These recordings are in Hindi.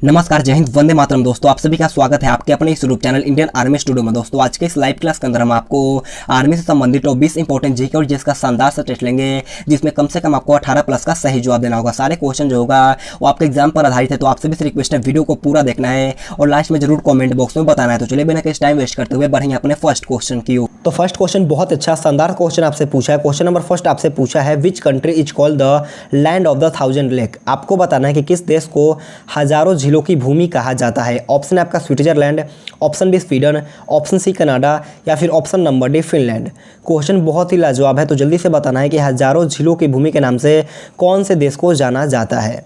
नमस्कार, जय हिंद, वंदे मातरम। दोस्तों आप सभी का स्वागत है आपके अपने इस YouTube channel Indian army studio में। दोस्तों आज के इस लाइव क्लास के अंदर हम आपको आर्मी से संबंधित टॉप 20 इंपॉर्टेंट जीके और जिसका शानदार सा टेस्ट लेंगे, जिसमें कम से कम आपको 18 प्लस का सही जवाब देना होगा। सारे क्वेश्चन जो होगा वो आपके एग्जाम पर आधारित है, तो आपसे भी रिक्वेस्ट है वीडियो को पूरा देखना है और लास्ट में जरूर कॉमेंट बॉक्स में बताना है। तो चलिए बिना किसी टाइम वेस्ट करते हुए बढ़ेंगे अपने फर्स्ट क्वेश्चन की ओर। तो फर्स्ट क्वेश्चन बहुत अच्छा शानदार क्वेश्चन आपसे पूछा है। क्वेश्चन नंबर फर्स्ट आपसे पूछा है, which country is called the land of the 1000 lake. आपको बताना है कि किस देश को हजारों झीलों की भूमि कहा जाता है। ऑप्शन है आपका Switzerland, option B Sweden, option C Canada या फिर option number D Finland. Question बहुत ही लाजवाब है, तो जल्दी से बताना है कि हजारों झीलों की भूमि के नाम से कौन से देश को जाना जाता है।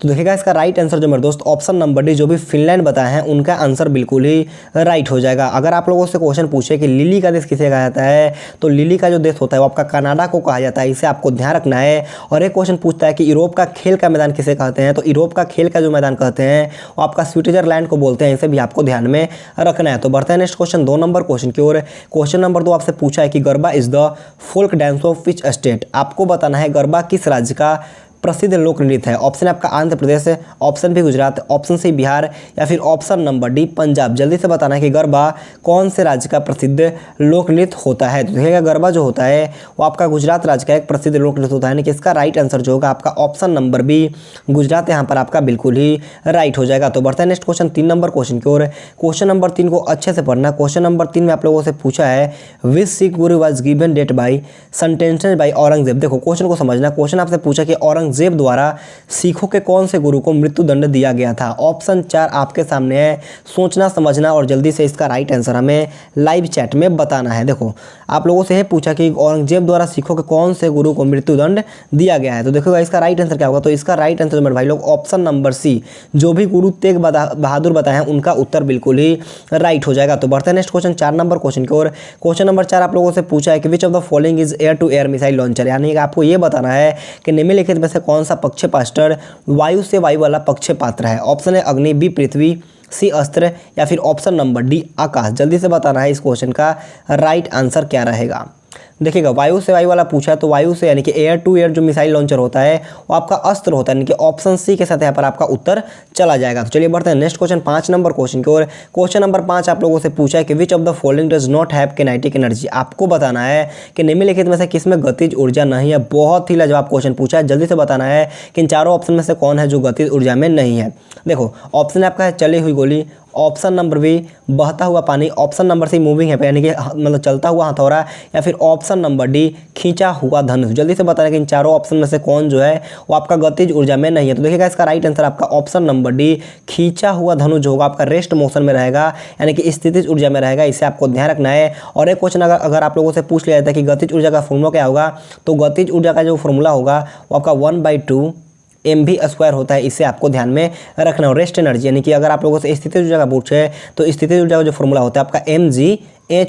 तो देखिएगा इसका राइट आंसर जो मेरे दोस्त ऑप्शन नंबर डी जो भी फिनलैंड बताए हैं उनका आंसर बिल्कुल ही राइट हो जाएगा। अगर आप लोगों से क्वेश्चन पूछे कि लिली का देश किसे कहा जाता है, तो लिली का जो देश होता है वो आपका कनाडा को कहा जाता है, इसे आपको ध्यान रखना है। और एक क्वेश्चन पूछता है कि यूरोप का खेल का मैदान किसे कहते हैं, तो यूरोप का खेल का जो मैदान कहते हैं वो आपका स्विट्जरलैंड को बोलते हैं, इसे भी आपको ध्यान में रखना है। तो बढ़ते हैं नेक्स्ट क्वेश्चन 2 नंबर क्वेश्चन की ओर। क्वेश्चन नंबर 2 आपसे पूछा है कि garba is the folk dance of which state. आपको बताना है गरबा किस राज्य का प्रसिद्ध लोक नृत्य है। ऑप्शन आपका Andhra Pradesh, option B Gujarat, option C Bihar या फिर ऑप्शन नंबर डी पंजाब। जल्दी से बताना है कि गरबा कौन से राज्य का प्रसिद्ध लोक नृत्य होता है। तो देखिएगा गरबा जो होता है वो आपका गुजरात राज्य का एक प्रसिद्ध लोक नृत्य होता है, यानी कि इसका राइट आंसर जो होगा आपका ऑप्शन नंबर बी गुजरात यहाँ पर आपका बिल्कुल ही राइट हो जाएगा। तो बढ़ता है नेक्स्ट क्वेश्चन 3 नंबर क्वेश्चन की ओर। क्वेश्चन नंबर 3 को अच्छे से पढ़ना। क्वेश्चन नंबर 3 में आप लोगों से पूछा है, which Sikh guru was given death by sentenced by Aurangzeb. देखो क्वेश्चन को समझना। क्वेश्चन आपसे पूछा कि औरंगजेब द्वारा सिखों के कौन से गुरु को मृत्यु दंड दिया गया था। ऑप्शन 4 आपके सामने है, सोचना समझना और जल्दी से इसका राइट आंसर हमें लाइव चैट में बताना है। देखो आप लोगों से पूछा कि औरंगजेब द्वारा सिखों के कौन से गुरु को मृत्यु दंड दिया गया है, तो देखो इसका राइट आंसर क्या होगा। तो इसका राइट आंसर मेरे भाई लोग ऑप्शन नंबर सी जो भी गुरु तेग बहादुर बताए हैं उनका उत्तर बिल्कुल ही राइट हो जाएगा। तो बढ़ते हैं नेक्स्ट क्वेश्चन 4 नंबर क्वेश्चन की ओर। क्वेश्चन नंबर 4 आप लोगों से पूछा है कि which of the following is air to air missile launcher, यानी कि आपको ये बताना है कि निम्नलिखित में से कौन सा प्रक्षेपास्त्र वायु से वायु वाला प्रक्षेपास्त्र है। ऑप्शन है अग्नि, बी पृथ्वी, सी अस्त्र या फिर ऑप्शन नंबर डी आकाश। जल्दी से बताना है इस क्वेश्चन का राइट आंसर क्या रहेगा। देखिएगा वायु से वायु वाला पूछा है, तो वायु से यानी कि एयर टू एयर जो मिसाइल लॉन्चर होता है वो आपका अस्त्र होता है, यानी कि ऑप्शन सी के साथ यहाँ पर आपका उत्तर चला जाएगा। तो चलिए बढ़ते हैं नेक्स्ट क्वेश्चन 5 नंबर क्वेश्चन की ओर। क्वेश्चन नंबर 5 आप लोगों से पूछा है कि which of the following does not have kinetic energy. आपको बताना है कि निम्नलिखित में से किसमें गतिज ऊर्जा नहीं है। बहुत ही लाजवाब क्वेश्चन पूछा है, जल्दी से बताना है कि इन चारों ऑप्शन में से कौन है जो गतिज ऊर्जा में नहीं है। देखो ऑप्शन आपका है चली हुई गोली, ऑप्शन नंबर बी बहता हुआ पानी, ऑप्शन नंबर सी मूविंग है यानी कि मतलब चलता हुआ हथौड़ा या फिर ऑप्शन नंबर डी खींचा हुआ धनुष। जल्दी से बताना कि इन चारों ऑप्शन में से कौन जो है वो आपका गतिज ऊर्जा में नहीं है। तो देखिएगा इसका राइट आंसर आपका ऑप्शन नंबर डी खींचा हुआ धनुष जो होगा आपका रेस्ट मोशन में रहेगा, यानी कि स्थितिज ऊर्जा में रहेगा, इसे आपको ध्यान रखना है। और एक क्वेश्चन अगर आप लोगों से पूछ लिया जाता है कि गतिज ऊर्जा का फॉर्मूला क्या होगा, तो गतिज ऊर्जा का जो फॉर्मूला होगा वो आपका 1/2 mv² होता है, इसे आपको ध्यान में रखना। और रेस्ट एनर्जी यानी कि अगर आप लोगों से स्थितिज ऊर्जा का पूछे तो स्थितिज ऊर्जा का जो फॉर्मूला होता है आपका mgh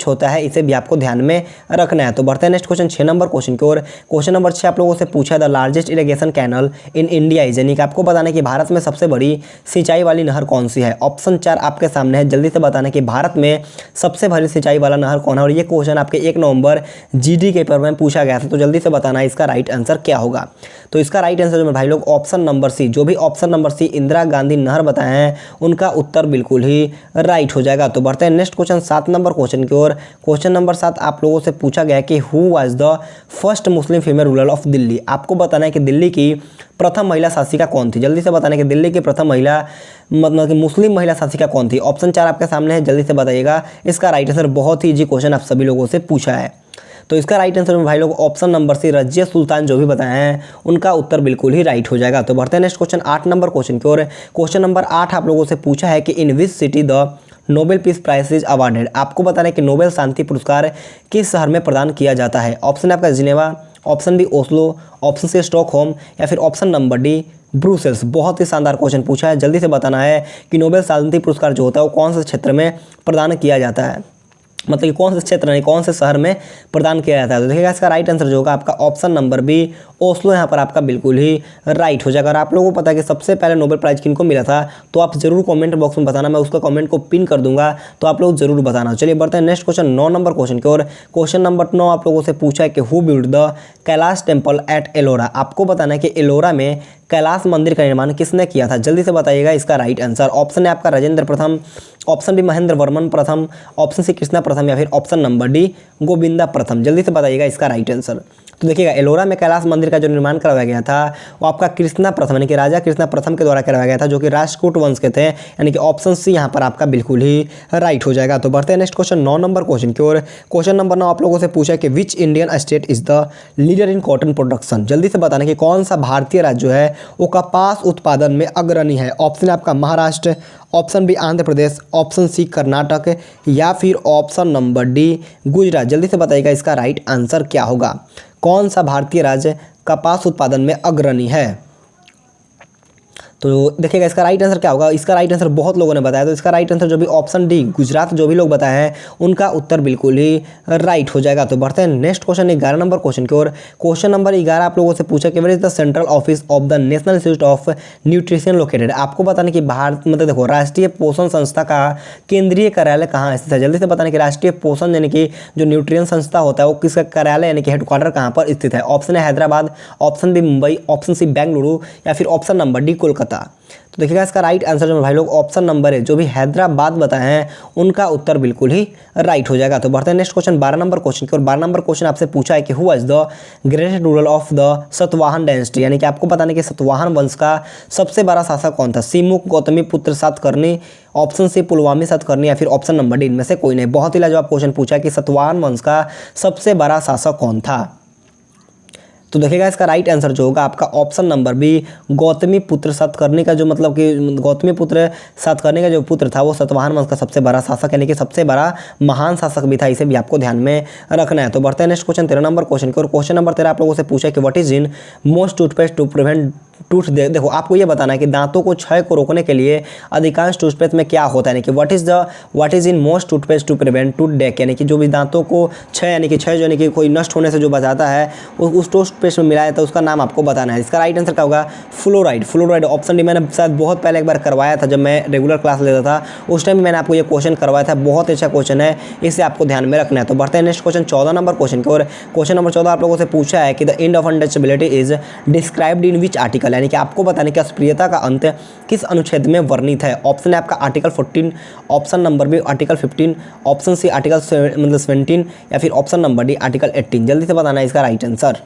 होता है, इसे भी आपको ध्यान में रखना है। तो बढ़ते हैं नेक्स्ट क्वेश्चन 6 नंबर क्वेश्चन की ओर। क्वेश्चन नंबर 6 आप लोगों से पूछा है the largest irrigation canal in India is, यानी कि आपको बताना है कि भारत में सबसे बड़ी सिंचाई वाली नहर कौन सी है। ऑप्शन 4 आपके सामने है, जल्दी से बताना कि भारत में सबसे बड़ी सिंचाई वाला नहर कौन है। और ये क्वेश्चन आपके 1 नवंबर GD के पेपर में पूछा गया था, तो जल्दी से बताना है इसका राइट आंसर क्या होगा। तो इसका राइट आंसर जो मेरे भाई लोग ऑप्शन नंबर सी जो भी option number C Indira Gandhi Nahar बताए हैं उनका उत्तर बिल्कुल ही राइट हो जाएगा। तो बढ़ते हैं नेक्स्ट क्वेश्चन 7 नंबर क्वेश्चन की ओर। क्वेश्चन नंबर 7 आप लोगों से पूछा गया कि who was the first Muslim female ruler of Delhi. आपको बताना है कि दिल्ली की प्रथम महिला शासिका कौन थी। जल्दी से बताना है कि दिल्ली की प्रथम महिला मतलब कि मुस्लिम महिला शासिका कौन थी। ऑप्शन 4 आपके सामने है, जल्दी से बताइएगा इसका राइट आंसर। बहुत ही इजी क्वेश्चन आप सभी लोगों से पूछा है, तो इसका राइट आंसर में भाई लोग ऑप्शन नंबर सी रजिया सुल्तान जो भी बताए हैं उनका उत्तर बिल्कुल ही राइट हो जाएगा। तो बढ़ते हैं नेक्स्ट क्वेश्चन 8 नंबर क्वेश्चन की ओर। क्वेश्चन नंबर 8 आप लोगों से पूछा है कि in which city the Nobel peace prize is awarded. आपको बताना है कि नोबेल शांति पुरस्कार किस शहर में प्रदान किया जाता है। ऑप्शन आपका Geneva, option B Oslo, option C Stockholm या फिर ऑप्शन नंबर डी ब्रुसेल्स। बहुत ही शानदार क्वेश्चन पूछा है, जल्दी से बताना है कि नोबेल शांति पुरस्कार जो होता है वो कौन से क्षेत्र में प्रदान किया जाता है, मतलब कि कौन से क्षेत्र नहीं कौन से शहर में प्रदान किया जाता है। तो देखिएगा इसका राइट आंसर जो होगा आपका ऑप्शन नंबर बी ओस्लो यहाँ पर आपका बिल्कुल ही राइट हो जाएगा। और आप लोगों को पता है कि सबसे पहले नोबेल प्राइज़ किनको मिला था, तो आप जरूर कमेंट बॉक्स में बताना, मैं उसका कमेंट को पिन कर दूंगा, तो आप लोग जरूर बताना। चलिए बढ़ते हैं नेक्स्ट क्वेश्चन 9 नंबर क्वेश्चन की ओर। क्वेश्चन नंबर 9 आप लोगों से पूछा है कि who build the Kailash temple at Ellora. आपको बताना है कि एलोरा में कैलाश मंदिर का निर्माण किसने किया था, जल्दी से बताइएगा इसका राइट आंसर। ऑप्शन है आपका राजेंद्र प्रथम, ऑप्शन बी महेंद्र वर्मन प्रथम, ऑप्शन सी कृष्णा प्रथम, या फिर ऑप्शन नंबर डी गोविंदा प्रथम। जल्दी से बताइएगा इसका राइट आंसर। तो देखिएगा एलोरा में कैलाश मंदिर का जो निर्माण करवाया गया था वो आपका कृष्णा प्रथम यानी कि राजा कृष्णा प्रथम के द्वारा करवाया गया था, जो कि राष्ट्रकूट वंश के थे, यानी कि ऑप्शन सी यहाँ पर आपका बिल्कुल ही राइट हो जाएगा। तो बढ़ते हैं नेक्स्ट क्वेश्चन 9 नंबर क्वेश्चन की ओर। क्वेश्चन नंबर 9 आप लोगों से पूछा कि which Indian state is the leader in cotton production. जल्दी से बताना कि कौन सा भारतीय राज्य जो है वो कपास उत्पादन में अग्रणी है। ऑप्शन है आपका Maharashtra, option B Andhra Pradesh, option C Karnataka, या फिर ऑप्शन नंबर डी गुजरात। जल्दी से बताइएगा इसका राइट आंसर क्या होगा। कौन सा भारतीय राज्य कपास उत्पादन में अग्रणी है। तो देखिएगा इसका राइट आंसर क्या होगा। इसका राइट आंसर बहुत लोगों ने बताया, तो इसका राइट आंसर जो भी ऑप्शन डी गुजरात जो भी लोग बताए हैं उनका उत्तर बिल्कुल ही राइट हो जाएगा। तो बढ़ते हैं नेक्स्ट क्वेश्चन 11 नंबर क्वेश्चन की ओर। क्वेश्चन नंबर 11 आप लोगों से पूछा कि where is the central office of the National Institute of Nutrition located. आपको बताना कि भारत मतलब देखो राष्ट्रीय पोषण संस्था का केंद्रीय कार्यालय कहाँ स्थित है। जल्दी से बताना कि राष्ट्रीय पोषण यानी कि जो न्यूट्रिशन संस्था होता है वो किसका कार्यालय यानी कि हेडक्वार्टर कहाँ पर स्थित है। ऑप्शन है Hyderabad, option B Mumbai, option C Bengaluru, या फिर ऑप्शन नंबर डी कोलकाता। तो देखिएगा इसका राइट आंसर जो भाई लोग ऑप्शन नंबर है जो भी हैदराबाद बताए हैं उनका उत्तर बिल्कुल ही राइट हो जाएगा। तो बढ़ते हैं नेक्स्ट क्वेश्चन 12 नंबर क्वेश्चन की और 12 नंबर क्वेश्चन आपसे पूछा है कि who was the greatest ruler of the Satavahana dynasty. यानी कि आपको बताना कि सतवाहन वंश का सबसे बड़ा शासक कौन था। सिमुक, गौतमी पुत्र सातकर्णी, ऑप्शन सी पुलवामी सातकर्णी, या फिर ऑप्शन नंबर डी इनमें से कोई नहीं। बहुत ही लाजवाब क्वेश्चन पूछा है कि सतवाहन वंश का सबसे बड़ा शासक कौन था। तो देखिएगा इसका राइट आंसर जो होगा आपका ऑप्शन नंबर बी गौतमी पुत्र सातकर्णी का जो मतलब कि गौतमी पुत्र सातकर्णी का जो पुत्र था वो सतवाहन वंश का सबसे बड़ा शासक यानी कि सबसे बड़ा महान शासक भी था। इसे भी आपको ध्यान में रखना है। तो बढ़ते हैं नेक्स्ट क्वेश्चन 13 नंबर क्वेश्चन की और क्वेश्चन नंबर 13 आप लोगों से पूछा कि what is in most toothpaste to prevent tooth decay. देखो आपको ये बताना है कि दांतों को क्षय को रोकने के लिए अधिकांश टूथपेस्ट में क्या होता है, यानी कि what is in most toothpaste to prevent tooth decay, यानी कि जो भी दांतों को क्षय यानी कि क्षय यानी कि कोई नष्ट होने से जो बचाता है उस टूथपेस्ट में मिलाया था उसका नाम आपको बताना है। इसका राइट आंसर क्या होगा फ्लोराइड। फ्लोराइड ऑप्शन डी मैंने शायद बहुत पहले एक बार करवाया था जब मैं रेगुलर क्लास लेता था, उस टाइम मैंने आपको ये क्वेश्चन करवाया था। बहुत अच्छा क्वेश्चन है, इसे आपको ध्यान में रखना है। तो बढ़ते हैं नेक्स्ट क्वेश्चन 14 नंबर क्वेश्चन की और क्वेश्चन नंबर 14 आप लोगों से पूछा है कि the end of untouchability is described in which article, यानी कि आपको बताने कि अस्पृश्यता का अंत किस अनुच्छेद में वर्णित है। ऑप्शन है आपका article 14, option number B article 15, option C article 17, या फिर ऑप्शन नंबर डी आर्टिकल 18। जल्दी से बताना है इसका राइट आंसर।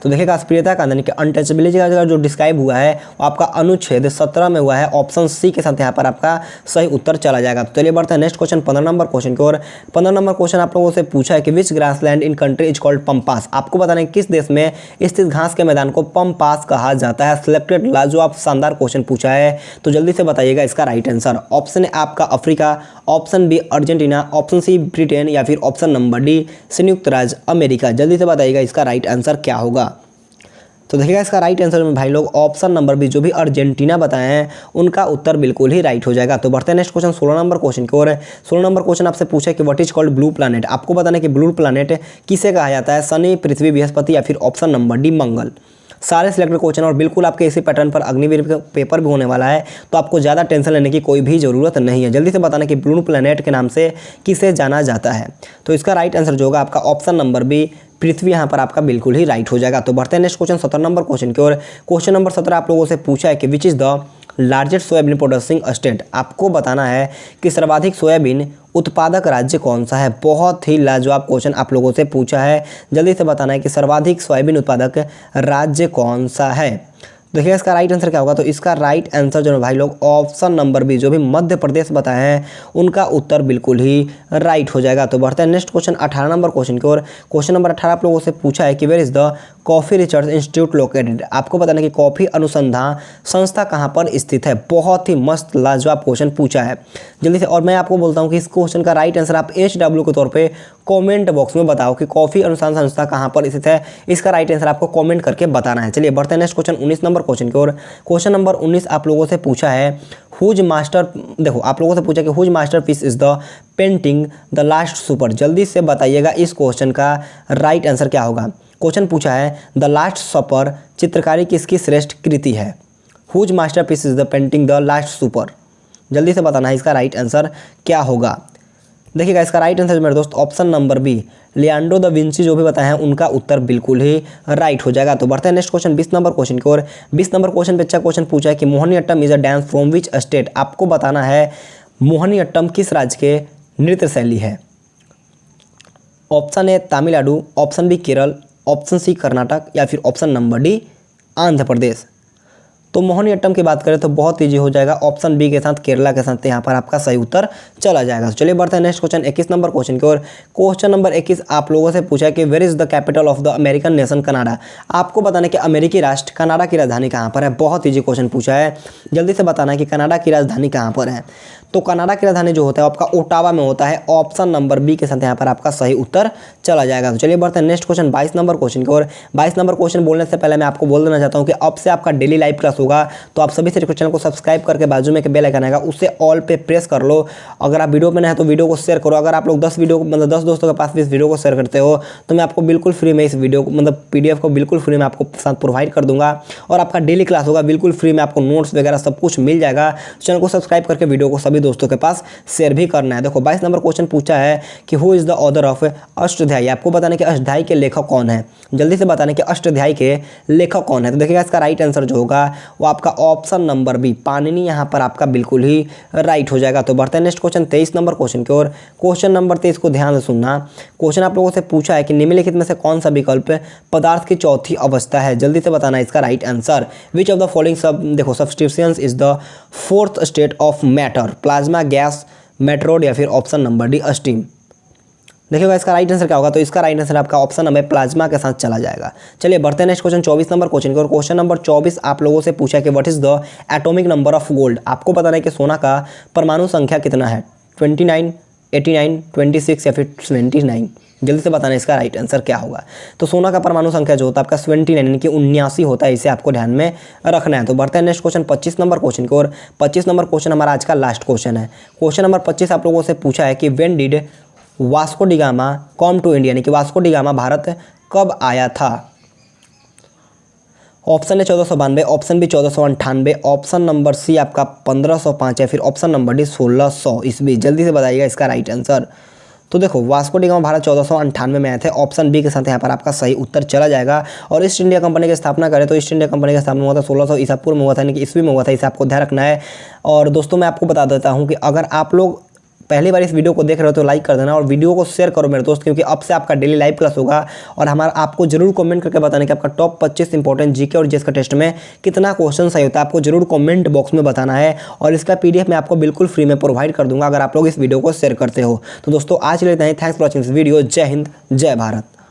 तो देखिएगा अस्पृश्यता का यानी कि अनटचेबिलिटी का जो डिस्क्राइब हुआ है वो आपका अनुच्छेद 17 में हुआ है। ऑप्शन सी के साथ यहाँ पर आपका सही उत्तर चला जाएगा। तो चलिए बढ़ते हैं नेक्स्ट क्वेश्चन 15 नंबर क्वेश्चन की और 15 नंबर क्वेश्चन आप लोगों से पूछा है कि which grassland in country is called Pampas. आपको बताना है किस देश में स्थित घास के मैदान को पम्पास कहा जाता है। सिलेक्टेड लाजवाब शानदार क्वेश्चन पूछा है, तो जल्दी से बताइएगा इसका राइट आंसर। ऑप्शन है आपका Africa, option B Argentina, option C Britain, या फिर ऑप्शन नंबर डी संयुक्त राज्य अमेरिका। जल्दी से बताइएगा इसका राइट आंसर क्या होगा। तो देखिएगा इसका राइट आंसर में भाई लोग ऑप्शन नंबर बी जो भी अर्जेंटीना बताए हैं उनका उत्तर बिल्कुल ही राइट हो जाएगा। तो बढ़ते हैं नेक्स्ट क्वेश्चन 16 नंबर क्वेश्चन की ओर। 16 नंबर क्वेश्चन आपसे पूछा कि what is called blue planet. आपको बताना है कि ब्लू प्लैनेट किसे कहा जाता है, शनि, पृथ्वी, बृहस्पति, या फिर ऑप्शन नंबर डी मंगल। सारे सिलेक्टेड क्वेश्चन और बिल्कुल आपके इसी पैटर्न पर अग्निवीर पेपर भी होने वाला है, तो आपको ज़्यादा टेंशन लेने की कोई भी ज़रूरत नहीं है। जल्दी से बताना कि ब्लू प्लैनेट के नाम से किसे जाना जाता है। तो इसका राइट आंसर जो होगा आपका ऑप्शन नंबर बी पृथ्वी यहाँ पर आपका बिल्कुल ही राइट हो जाएगा। तो बढ़ते हैं नेक्स्ट क्वेश्चन 17 नंबर क्वेश्चन की ओर। क्वेश्चन नंबर 17 आप लोगों से पूछा है कि which is the largest soybean producing state. आपको बताना है कि सर्वाधिक सोयाबीन उत्पादक राज्य कौन सा है। बहुत ही लाजवाब क्वेश्चन आप लोगों से पूछा है, जल्दी से बताना है कि सर्वाधिक सोयाबीन उत्पादक राज्य कौन सा है। देखिए इसका राइट आंसर क्या होगा। तो इसका राइट आंसर जो है भाई लोग ऑप्शन नंबर बी जो भी मध्य प्रदेश बताए हैं उनका उत्तर बिल्कुल ही राइट हो जाएगा। तो बढ़ते हैं नेक्स्ट क्वेश्चन 18 नंबर क्वेश्चन की ओर। क्वेश्चन नंबर 18 आप लोगों से पूछा है कि where is the coffee research institute located. आपको बताना कि कॉफ़ी अनुसंधान संस्था कहाँ पर स्थित है। बहुत ही मस्त लाजवाब क्वेश्चन पूछा है, जल्दी से। और मैं आपको बोलता हूँ कि इस क्वेश्चन का राइट आंसर आप HW के तौर पे कमेंट बॉक्स में बताओ कि कॉफ़ी अनुसंधान संस्था कहाँ पर स्थित है। इसका राइट आंसर आपको कमेंट करके बताना है। चलिए बढ़ते हैं नेक्स्ट क्वेश्चन 19 नंबर क्वेश्चन की ओर। क्वेश्चन नंबर 19 आप लोगों से पूछा है हुज मास्टर, देखो आप लोगों से पूछा कि whose masterpiece is the painting the last supper. जल्दी से बताइएगा इस क्वेश्चन का राइट आंसर क्या होगा। क्वेश्चन पूछा है द लास्ट सपर चित्रकारी किसकी श्रेष्ठ कृति है? Whose masterpiece is the painting the last supper? जल्दी से बताना है इसका राइट आंसर क्या होगा। देखिएगा इसका राइट आंसर मेरे दोस्त option number B, लियांड्रो da Vinci जो भी बताए हैं उनका उत्तर बिल्कुल ही राइट हो जाएगा। तो बढ़ते हैं नेक्स्ट क्वेश्चन 20 नंबर क्वेश्चन की ओर। 20 नंबर क्वेश्चन पे अच्छा क्वेश्चन पूछा है कि Mohiniyattam is a dance from which state? आपको बताना है मोहिनीअट्टम किस राज्य के नृत्य शैली है? Option A Tamil Nadu, option B Kerala, option C Karnataka या फिर option number D Andhra Pradesh. तो मोहिनीअट्टम की बात करें तो बहुत ईजी हो जाएगा, ऑप्शन बी के साथ केरला के साथ यहाँ पर आपका सही उत्तर चला जाएगा। तो चलिए बढ़ते हैं नेक्स्ट क्वेश्चन 21 नंबर क्वेश्चन की ओर। क्वेश्चन नंबर 21 आप लोगों से पूछा है कि where is the capital of the American nation Canada? आपको बताना है कि अमेरिकी राष्ट्र कनाडा की राजधानी कहाँ पर है। बहुत ईजी क्वेश्चन पूछा है, जल्दी से बताना है कि कनाडा की राजधानी कहाँ पर है। तो कनाडा की राजधानी जो होता है आपका ओटावा में होता है, ऑप्शन नंबर बी के साथ यहाँ पर आपका सही उत्तर चला जाएगा। तो चलिए बढ़ते हैं नेक्स्ट क्वेश्चन 22 नंबर क्वेश्चन की ओर। 22 नंबर क्वेश्चन बोलने से पहले मैं आपको बोल देना चाहता हूँ कि अब से आपका डेली लाइव क्लास होगा, तो आप सभी से चैनल को सब्सक्राइब करके बाजू में एक बेल आइकन आएगा उससे ऑल पे प्रेस कर लो। अगर आप वीडियो में नए हैं तो वीडियो को शेयर करो। अगर आप लोग 10 दोस्तों के पास भी इस वीडियो को शेयर करते हो तो मैं आपको बिल्कुल फ्री में इस वीडियो को PDF को बिल्कुल फ्री में आपको साथ प्रोवाइड कर दूंगा और आपका डेली क्लास होगा बिल्कुल फ्री में, आपको नोट्स वगैरह सब कुछ मिल जाएगा। चैनल को सब्सक्राइब करके वीडियो को सभी दोस्तों के पास शेयर भी करना है। देखो 22 नंबर क्वेश्चन पूछा है कि who is the author of Ashtadhyayi? आपको बताना कि अष्टाध्यायी के लेखक कौन है। जल्दी से बताना कि अष्टाध्यायी के लेखक कौन है। तो देखिएगा इसका राइट आंसर जो होगा वो आपका ऑप्शन नंबर बी पाणिनि यहाँ पर आपका बिल्कुल ही राइट हो जाएगा। तो बढ़ते हैं नेक्स्ट क्वेश्चन 23 नंबर क्वेश्चन की ओर। क्वेश्चन नंबर 23 को ध्यान से सुनना। क्वेश्चन आप लोगों से पूछा है कि निम्नलिखित में से कौन सा विकल्प पदार्थ की चौथी अवस्था है? जल्दी से बताना इसका right answer. Which of the following देखो substitutions is the fourth state of matter? Plasma, gas, metrode या फिर ऑप्शन नंबर डी स्टीम? देखिएगा इसका राइट आंसर क्या होगा। तो इसका राइट आंसर आपका ऑप्शन नंबर प्लाज्मा के साथ चला जाएगा। चलिए बढ़ते हैं नेक्स्ट क्वेश्चन 24 नंबर क्वेश्चन की ओर। क्वेश्चन नंबर 24 आप लोगों से पूछा है कि what is the atomic number of gold? आपको बताना है कि सोना का परमाणु संख्या कितना है? 29, 89, 26 या फिर 29? जल्दी से बताना इसका राइट आंसर क्या होगा। तो सोना का परमाणु संख्या जो होता है आपका 29 यानी कि 79 होता है, इसे आपको ध्यान में रखना है। तो बढ़ते हैं नेक्स्ट क्वेश्चन 25 नंबर क्वेश्चन की ओर। 25 नंबर क्वेश्चन हमारा आज का लास्ट क्वेश्चन है। क्वेश्चन नंबर 25 आप लोगों से पूछा है कि when did Vasco da Gama come to India? यानी कि वास्को डी गामा भारत कब आया था? ऑप्शन है 1492, option B 1498, option number C आपका 1505 या फिर ऑप्शन नंबर डी 1600 ईस्वी? जल्दी से बताइएगा इसका राइट आंसर। तो देखो वास्को डी गामा भारत 1498 में आए थे, ऑप्शन बी के साथ यहाँ पर आपका सही उत्तर चला जाएगा। और ईस्ट इंडिया कंपनी की स्थापना करें तो ईस्ट इंडिया कंपनी का स्थापना हुआ था 1600 ईसा पूर्व में हुआ था, यानी कि ईस्वी में हुआ था, इसे आपको ध्यान रखना है। और दोस्तों मैं आपको बता देता हूँ कि अगर आप लोग पहली बार इस वीडियो को देख रहे हो तो लाइक कर देना और वीडियो को शेयर करो मेरे दोस्त, क्योंकि अब से आपका डेली लाइव क्लास होगा। और हमारा आपको जरूर कमेंट करके बताना कि आपका टॉप 25 इंपॉर्टेंट जीके और जीएस का टेस्ट में कितना क्वेश्चन सही होता है, आपको जरूर कमेंट बॉक्स में बताना है। और इसका PDF मैं आपको बिल्कुल फ्री में प्रोवाइड कर दूंगा अगर आप लोग इस वीडियो को शेयर करते हो। तो दोस्तों आज लेते हैं, thanks for watching this video. जय हिंद, जय भारत।